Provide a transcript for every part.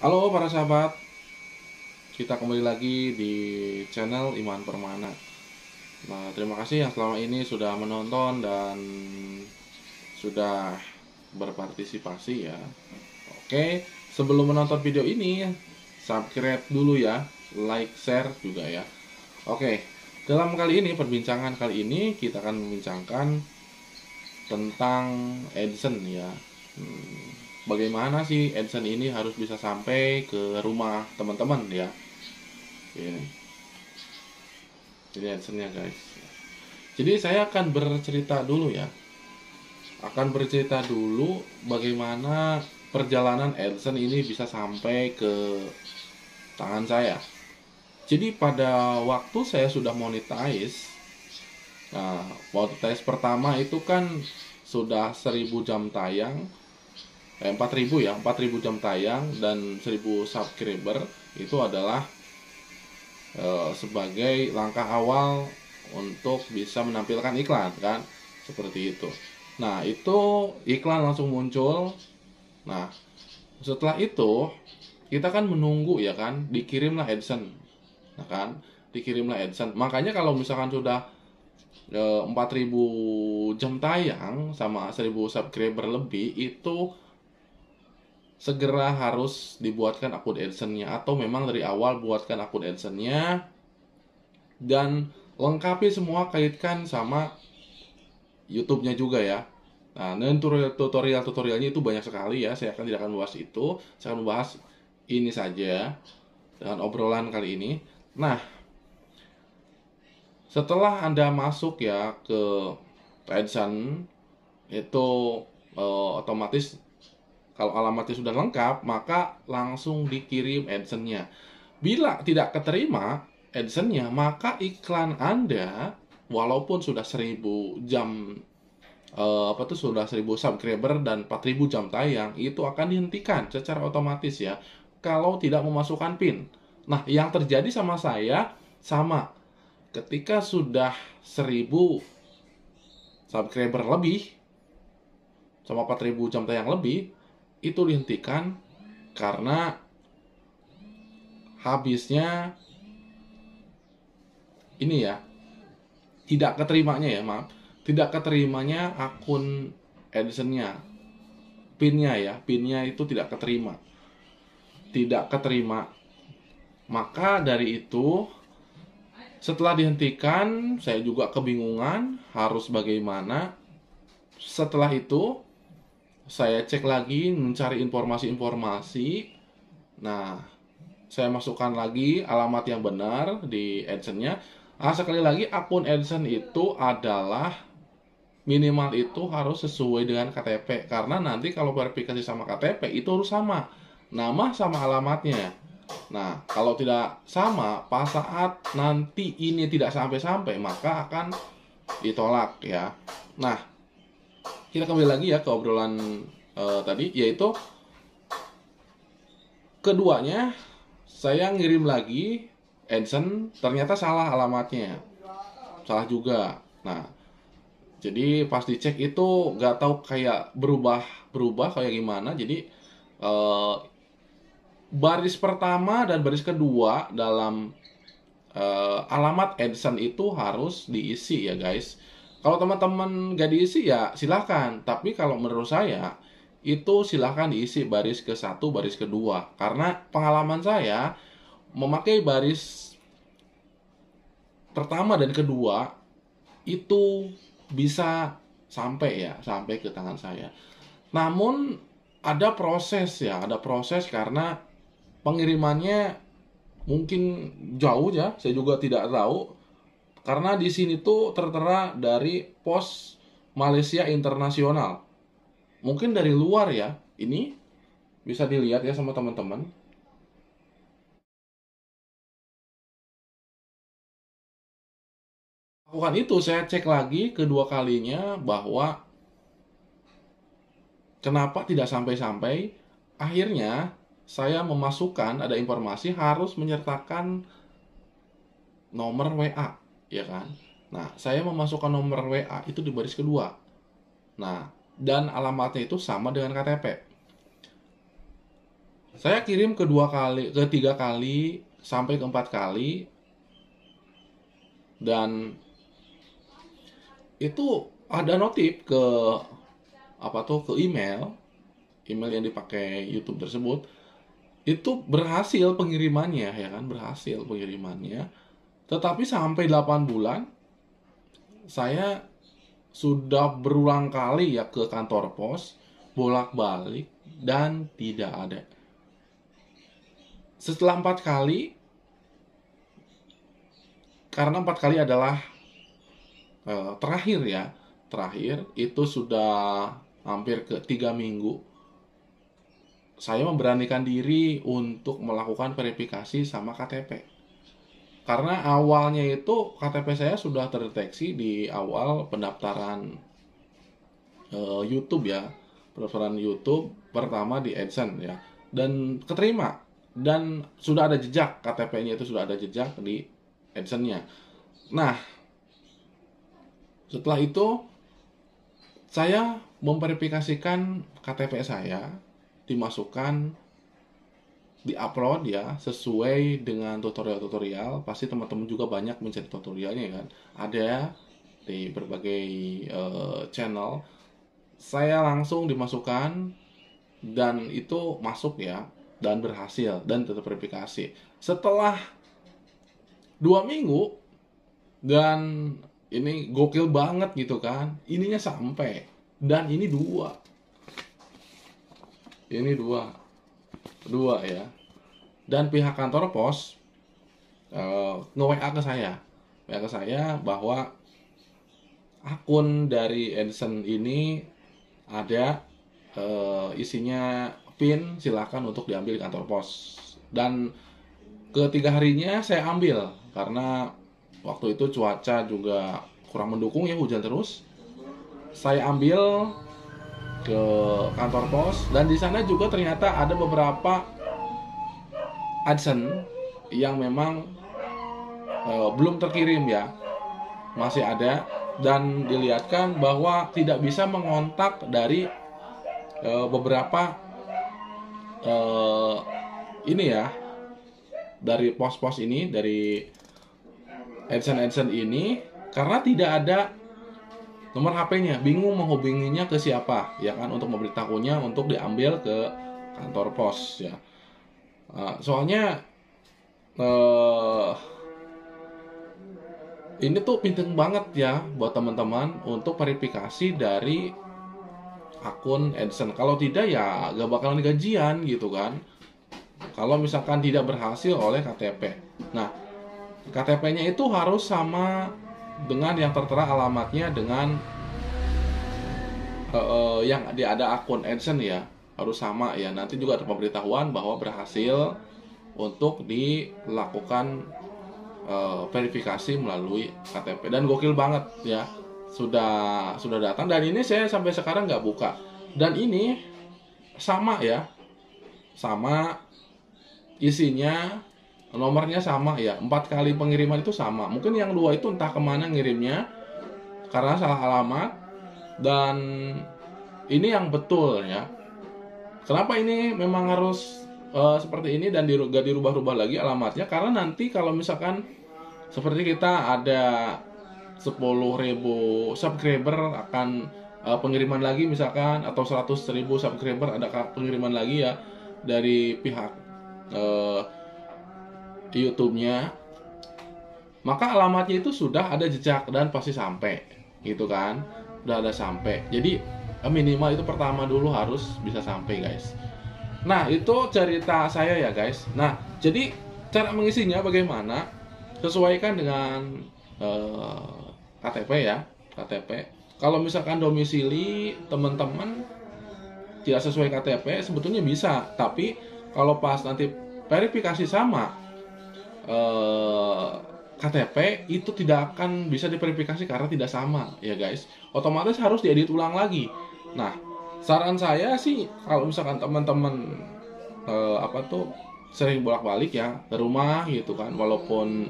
Halo para sahabat, kita kembali lagi di channel Iman Permana. Nah, terima kasih yang selama ini sudah menonton dan sudah berpartisipasi ya. Oke, sebelum menonton video ini, subscribe dulu ya, like, share juga ya. Oke, dalam kali ini, perbincangan kali ini kita akan membincangkan tentang AdSense ya. Bagaimana sih AdSense ini harus bisa sampai ke rumah teman-teman ya. Ini AdSense-nya guys. Jadi saya akan bercerita dulu ya. Akan bercerita dulu bagaimana perjalanan AdSense ini bisa sampai ke tangan saya. Jadi pada waktu saya sudah monetize, nah monetize pertama itu kan sudah 1000 jam tayang, 4000 ya, 4000 jam tayang dan 1000 subscriber. Itu adalah sebagai langkah awal untuk bisa menampilkan iklan kan, seperti itu. Nah itu iklan langsung muncul. Nah setelah itu kita kan menunggu ya kan, dikirimlah AdSense. Nah kan, dikirimlah AdSense. Makanya kalau misalkan sudah 4000 jam tayang sama 1000 subscriber lebih, itu segera harus dibuatkan akun AdSense-nya, atau memang dari awal buatkan akun AdSense-nya dan lengkapi semua, kaitkan sama YouTube-nya juga ya. Nah, dan tutorialnya itu banyak sekali ya. Saya tidak akan membahas itu. Saya akan membahas ini saja dengan obrolan kali ini. Nah, setelah Anda masuk ya ke AdSense, itu otomatis kalau alamatnya sudah lengkap, maka langsung dikirim AdSense-nya. Bila tidak keterima AdSense-nya, maka iklan Anda walaupun sudah 1000 jam sudah 1000 subscriber dan 4000 jam tayang, itu akan dihentikan secara otomatis ya, kalau tidak memasukkan PIN. Nah, yang terjadi sama saya sama. Ketika sudah 1000 subscriber lebih sama 4000 jam tayang lebih, itu dihentikan karena habisnya ini ya, tidak keterimanya ya, maaf, tidak keterimanya akun AdSense-nya, PIN-nya ya, PIN-nya itu tidak keterima, maka dari itu setelah dihentikan saya juga kebingungan harus bagaimana. Setelah itu saya cek lagi, mencari informasi-informasi. Nah, saya masukkan lagi alamat yang benar di AdSense-nya. Sekali lagi, akun AdSense itu adalah minimal itu harus sesuai dengan KTP. Karena nanti kalau verifikasi sama KTP itu harus sama nama sama alamatnya. Nah, kalau tidak sama, pas saat nanti ini tidak sampai-sampai, maka akan ditolak ya. Nah, kita kembali lagi ya ke obrolan tadi, yaitu keduanya saya ngirim lagi AdSense, ternyata salah alamatnya, salah juga. Nah, jadi pas dicek itu nggak tahu kayak berubah kayak gimana. Jadi baris pertama dan baris kedua dalam alamat AdSense itu harus diisi ya guys. Kalau teman-teman gak diisi ya silahkan, tapi kalau menurut saya itu silahkan diisi baris ke satu, baris kedua, karena pengalaman saya memakai baris pertama dan kedua itu bisa sampai ya, sampai ke tangan saya. Namun ada proses ya, ada proses karena pengirimannya mungkin jauh ya, saya juga tidak tahu. Karena di sini tuh tertera dari Pos Malaysia Internasional. Mungkin dari luar ya. Ini bisa dilihat ya sama teman-teman. Lakukan itu, saya cek lagi kedua kalinya bahwa kenapa tidak sampai-sampai. Akhirnya saya memasukkan, ada informasi harus menyertakan nomor WA, ya kan? Nah, saya memasukkan nomor WA itu di baris kedua. Nah, dan alamatnya itu sama dengan KTP. Saya kirim kedua kali, ketiga kali, sampai keempat kali, dan itu ada notif ke ke email yang dipakai YouTube tersebut, itu berhasil pengirimannya, ya kan, berhasil pengirimannya. Tetapi sampai 8 bulan saya sudah berulang kali ya ke kantor pos, bolak-balik, dan tidak ada. Setelah 4 kali, karena 4 kali adalah terakhir itu sudah hampir ke 3 minggu, saya memberanikan diri untuk melakukan verifikasi sama KTP. Karena awalnya itu KTP saya sudah terdeteksi di awal pendaftaran YouTube ya, pendaftaran YouTube pertama di AdSense ya, dan keterima, dan sudah ada jejak KTP-nya, itu sudah ada jejak di AdSense-nya. Nah, setelah itu saya memverifikasikan KTP saya, dimasukkan, diupload ya, sesuai dengan tutorial-tutorial. Pasti teman-teman juga banyak mencari tutorialnya kan, ada di berbagai channel. Saya langsung dimasukkan, dan itu masuk ya, dan berhasil, dan terverifikasi. Setelah 2 minggu, dan ini gokil banget gitu kan, ininya sampai, dan ini dua ya, dan pihak kantor pos nge-WA ke saya bahwa akun dari AdSense ini ada isinya PIN, silakan untuk diambil di kantor pos. Dan ketiga harinya saya ambil, karena waktu itu cuaca juga kurang mendukung ya, hujan terus. Saya ambil ke kantor pos, dan di sana juga ternyata ada beberapa AdSense yang memang belum terkirim ya, masih ada, dan dilihatkan bahwa tidak bisa mengontak dari beberapa ini ya, dari pos-pos ini, dari AdSense ini, karena tidak ada nomor HP-nya, bingung menghubunginya ke siapa ya kan, untuk memberitahunya untuk diambil ke kantor pos ya. Soalnya ini tuh penting banget ya buat teman-teman untuk verifikasi dari akun AdSense. Kalau tidak ya gak bakalan gajian gitu kan, kalau misalkan tidak berhasil oleh KTP. Nah, KTP-nya itu harus sama dengan yang tertera alamatnya dengan yang ada akun AdSense ya, harus sama ya. Nanti juga ada pemberitahuan bahwa berhasil untuk dilakukan verifikasi melalui KTP, dan gokil banget ya, sudah datang. Dan ini saya sampai sekarang nggak buka, dan ini sama ya, sama isinya, nomornya sama ya, 4 kali pengiriman itu sama. Mungkin yang 2 itu entah kemana ngirimnya karena salah alamat, dan ini yang betul ya. Kenapa ini memang harus seperti ini dan gak dirubah-rubah lagi alamatnya? Karena nanti kalau misalkan seperti kita ada 10.000 subscriber, akan pengiriman lagi misalkan, atau 100.000 subscriber ada pengiriman lagi ya dari pihak YouTube-nya, maka alamatnya itu sudah ada jejak dan pasti sampai gitu kan, udah ada sampai. Jadi minimal itu pertama dulu harus bisa sampai guys. Nah, itu cerita saya ya guys. Nah, jadi cara mengisinya bagaimana? Sesuaikan dengan KTP ya, KTP. Kalau misalkan domisili teman-teman tidak sesuai KTP, sebetulnya bisa, tapi kalau pas nanti verifikasi sama KTP itu tidak akan bisa diverifikasi karena tidak sama ya guys. Otomatis harus diedit ulang lagi. Nah, saran saya sih kalau misalkan teman-teman sering bolak-balik ya ke rumah gitu kan, walaupun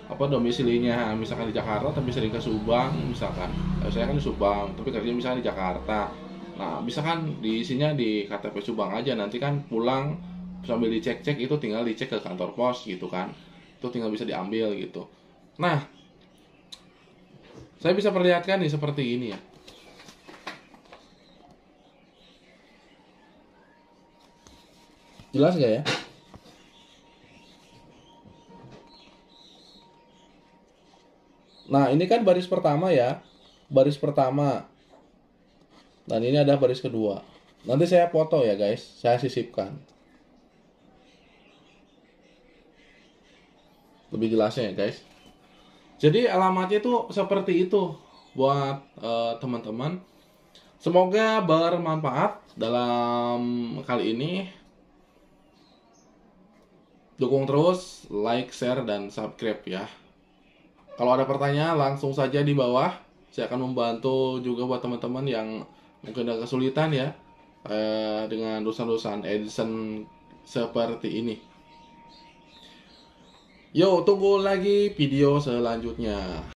domisilinya misalkan di Jakarta tapi sering ke Subang misalkan. Saya kan di Subang tapi kerja misalkan di Jakarta. Nah, misalkan diisinya di KTP Subang aja, nanti kan pulang sambil dicek-cek itu tinggal dicek ke kantor pos gitu kan, itu tinggal bisa diambil gitu. Nah, saya bisa perlihatkan nih seperti ini ya. Jelas gak ya? Nah, ini kan baris pertama ya. Baris pertama. Dan ini ada baris kedua. Nanti saya foto ya guys. Saya sisipkan. Lebih jelasnya ya guys. Jadi alamatnya itu seperti itu buat teman-teman. Semoga bermanfaat dalam kali ini. Dukung terus, like, share, dan subscribe ya. Kalau ada pertanyaan langsung saja di bawah. Saya akan membantu juga buat teman-teman yang mungkin ada kesulitan ya dengan dosen-dosen Edison seperti ini. Yo, tunggu lagi video selanjutnya.